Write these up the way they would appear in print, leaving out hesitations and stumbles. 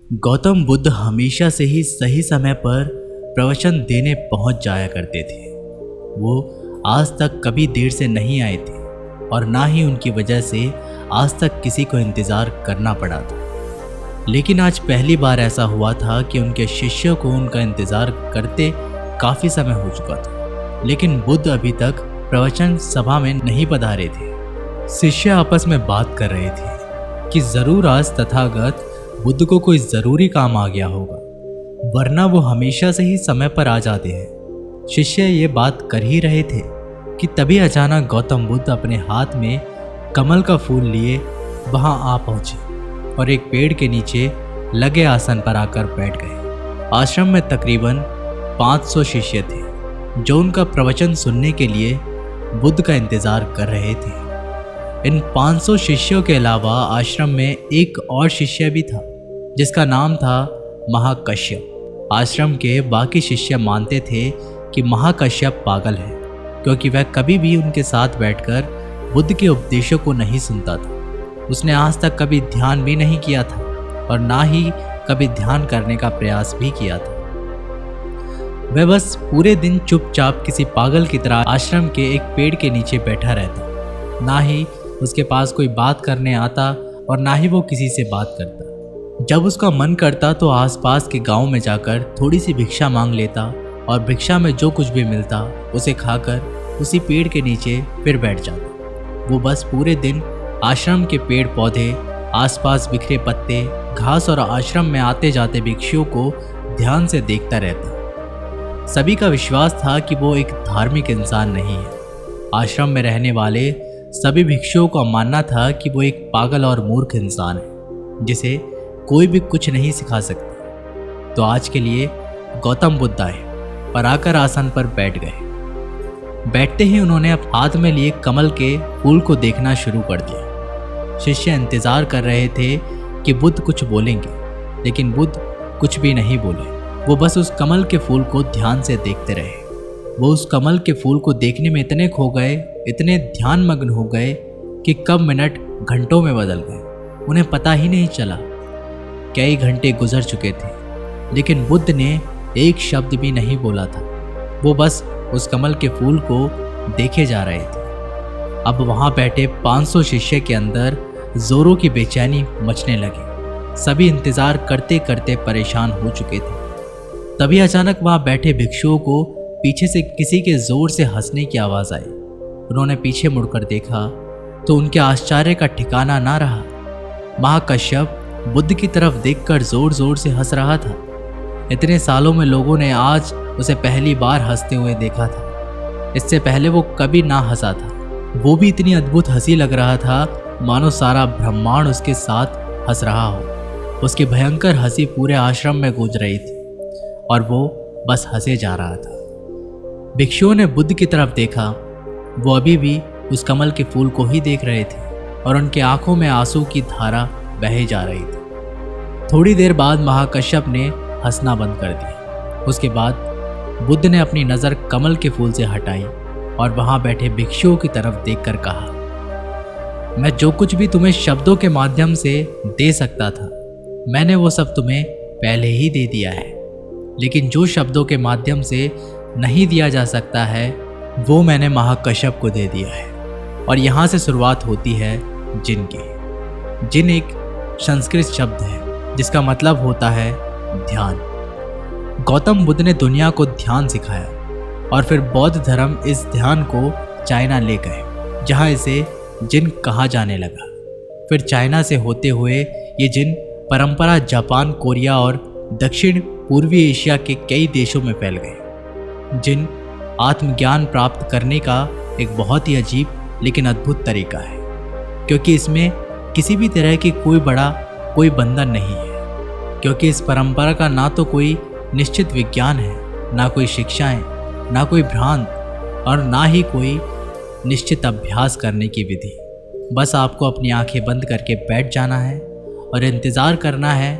गौतम बुद्ध हमेशा से ही सही समय पर प्रवचन देने पहुंच जाया करते थे। वो आज तक कभी देर से नहीं आए थे और ना ही उनकी वजह से आज तक किसी को इंतज़ार करना पड़ा था। लेकिन आज पहली बार ऐसा हुआ था कि उनके शिष्यों को उनका इंतज़ार करते काफ़ी समय हो चुका था, लेकिन बुद्ध अभी तक प्रवचन सभा में नहीं पधारे थे। शिष्य आपस में बात कर रहे थे कि ज़रूर आज तथागत बुद्ध को कोई ज़रूरी काम आ गया होगा, वरना वो हमेशा से ही समय पर आ जाते हैं। शिष्य ये बात कर ही रहे थे कि तभी अचानक गौतम बुद्ध अपने हाथ में कमल का फूल लिए वहाँ आ पहुँचे और एक पेड़ के नीचे लगे आसन पर आकर बैठ गए। आश्रम में तकरीबन 500 शिष्य थे जो उनका प्रवचन सुनने के लिए बुद्ध का इंतज़ार कर रहे थे। इन 500 शिष्यों के अलावा आश्रम में एक और शिष्य भी था जिसका नाम था महाकश्यप। आश्रम के बाकी शिष्य मानते थे कि महाकश्यप पागल है, क्योंकि वह कभी भी उनके साथ बैठकर बुद्ध के उपदेशों को नहीं सुनता था। उसने आज तक कभी ध्यान भी नहीं किया था और ना ही कभी ध्यान करने का प्रयास भी किया था। वह बस पूरे दिन चुपचाप किसी पागल की तरह आश्रम के एक पेड़ के नीचे बैठा रहता। ना ही उसके पास कोई बात करने आता और ना ही वो किसी से बात करता। जब उसका मन करता तो आसपास के गांव में जाकर थोड़ी सी भिक्षा मांग लेता और भिक्षा में जो कुछ भी मिलता उसे खाकर उसी पेड़ के नीचे फिर बैठ जाता। वो बस पूरे दिन आश्रम के पेड़ पौधे, आसपास बिखरे पत्ते, घास और आश्रम में आते जाते भिक्षुओं को ध्यान से देखता रहता। सभी का विश्वास था कि वो एक धार्मिक इंसान नहीं है। आश्रम में रहने वाले सभी भिक्षुओं का मानना था कि वो एक पागल और मूर्ख इंसान है जिसे कोई भी कुछ नहीं सिखा सकता। तो आज के लिए गौतम बुद्ध आए और आकर आसन पर बैठ गए। बैठते ही उन्होंने हाथ में लिए कमल के फूल को देखना शुरू कर दिया। शिष्य इंतजार कर रहे थे कि बुद्ध कुछ बोलेंगे, लेकिन बुद्ध कुछ भी नहीं बोले। वो बस उस कमल के फूल को ध्यान से देखते रहे। वो उस कमल के फूल को देखने में इतने खो गए, इतने ध्यान मग्न हो गए कि कब मिनट घंटों में बदल गए उन्हें पता ही नहीं चला। कई घंटे गुजर चुके थे, लेकिन बुद्ध ने एक शब्द भी नहीं बोला था। वो बस उस कमल के फूल को देखे जा रहे थे। अब वहाँ बैठे 500 शिष्य के अंदर जोरों की बेचैनी मचने लगी। सभी इंतजार करते करते परेशान हो चुके थे। तभी अचानक वहाँ बैठे भिक्षुओं को पीछे से किसी के जोर से हंसने की आवाज़ आई। उन्होंने पीछे मुड़कर देखा तो उनके आश्चर्य का ठिकाना ना रहा। महाकश्यप बुद्ध की तरफ देखकर जोर जोर से हंस रहा था। इतने सालों में लोगों ने आज उसे पहली बार हंसते हुए देखा था। इससे पहले वो कभी ना हंसा था। वो भी इतनी अद्भुत हंसी लग रहा था मानो सारा ब्रह्मांड उसके साथ हंस रहा हो। उसकी भयंकर हंसी पूरे आश्रम में गूंज रही थी और वो बस हंसे जा रहा था। भिक्षुओं ने बुद्ध की तरफ देखा। वो अभी भी उस कमल के फूल को ही देख रहे थे और उनके आंखों में आंसू की धारा बहे जा रही थी। थोड़ी देर बाद महाकश्यप ने हंसना बंद कर दिया। उसके बाद बुद्ध ने अपनी नज़र कमल के फूल से हटाई और वहाँ बैठे भिक्षुओं की तरफ देखकर कहा, मैं जो कुछ भी तुम्हें शब्दों के माध्यम से दे सकता था, मैंने वो सब तुम्हें पहले ही दे दिया है। लेकिन जो शब्दों के माध्यम से नहीं दिया जा सकता है, वो मैंने महाकश्यप को दे दिया है। और यहाँ से शुरुआत होती है जिन की। जिन एक संस्कृत शब्द है जिसका मतलब होता है ध्यान। गौतम बुद्ध ने दुनिया को ध्यान सिखाया और फिर बौद्ध धर्म इस ध्यान को चाइना ले गए, जहाँ इसे जिन कहा जाने लगा। फिर चाइना से होते हुए ये जिन परंपरा जापान, कोरिया और दक्षिण पूर्वी एशिया के कई देशों में फैल गए। जिन आत्मज्ञान प्राप्त करने का एक बहुत ही अजीब लेकिन अद्भुत तरीका है, क्योंकि इसमें किसी भी तरह की कोई बड़ा कोई बंधन नहीं है। क्योंकि इस परंपरा का ना तो कोई निश्चित विज्ञान है, ना कोई शिक्षाएं, ना कोई भ्रांत और ना ही कोई निश्चित अभ्यास करने की विधि। बस आपको अपनी आंखें बंद करके बैठ जाना है और इंतज़ार करना है।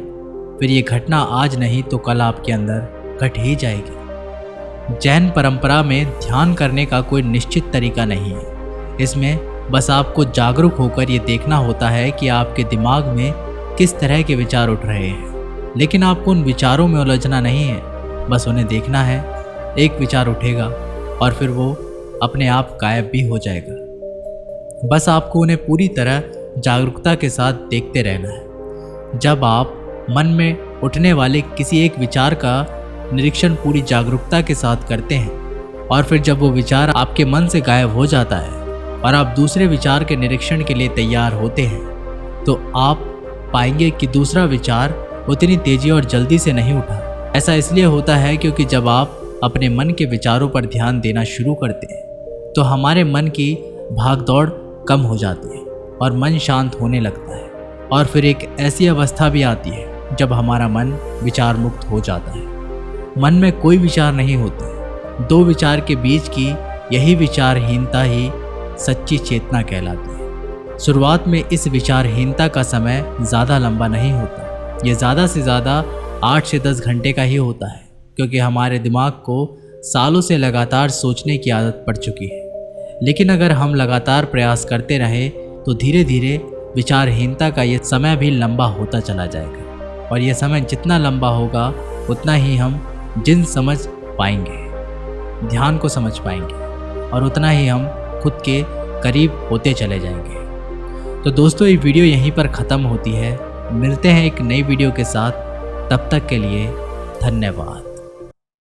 फिर ये घटना आज नहीं तो कल आपके अंदर घट ही जाएगी। जैन परंपरा में ध्यान करने का कोई निश्चित तरीका नहीं है। इसमें बस आपको जागरूक होकर ये देखना होता है कि आपके दिमाग में किस तरह के विचार उठ रहे हैं लेकिन आपको उन विचारों में उलझना नहीं है, बस उन्हें देखना है। एक विचार उठेगा और फिर वो अपने आप गायब भी हो जाएगा। बस आपको उन्हें पूरी तरह जागरूकता के साथ देखते रहना है। जब आप मन में उठने वाले किसी एक विचार का निरीक्षण पूरी जागरूकता के साथ करते हैं और फिर जब वो विचार आपके मन से गायब हो जाता है और आप दूसरे विचार के निरीक्षण के लिए तैयार होते हैं, तो आप पाएंगे कि दूसरा विचार उतनी तेजी और जल्दी से नहीं उठा। ऐसा इसलिए होता है क्योंकि जब आप अपने मन के विचारों पर ध्यान देना शुरू करते हैं तो हमारे मन की भागदौड़ कम हो जाती है और मन शांत होने लगता है। और फिर एक ऐसी अवस्था भी आती है जब हमारा मन विचार मुक्त हो जाता है। मन में कोई विचार नहीं होते। दो विचार के बीच की यही विचारहीनता ही सच्ची चेतना कहलाती है। शुरुआत में इस विचारहीनता का समय ज़्यादा लंबा नहीं होता। ये ज़्यादा से ज़्यादा 8 से 10 घंटे का ही होता है, क्योंकि हमारे दिमाग को सालों से लगातार सोचने की आदत पड़ चुकी है। लेकिन अगर हम लगातार प्रयास करते रहे तो धीरे धीरे विचारहीनता का ये समय भी लंबा होता चला जाएगा। और ये समय जितना लंबा होगा उतना ही हम जिन समझ पाएंगे, ध्यान को समझ पाएंगे और उतना ही हम खुद के करीब होते चले जाएंगे। तो दोस्तों, ये वीडियो यहीं पर ख़त्म होती है। मिलते हैं एक नई वीडियो के साथ। तब तक के लिए धन्यवाद।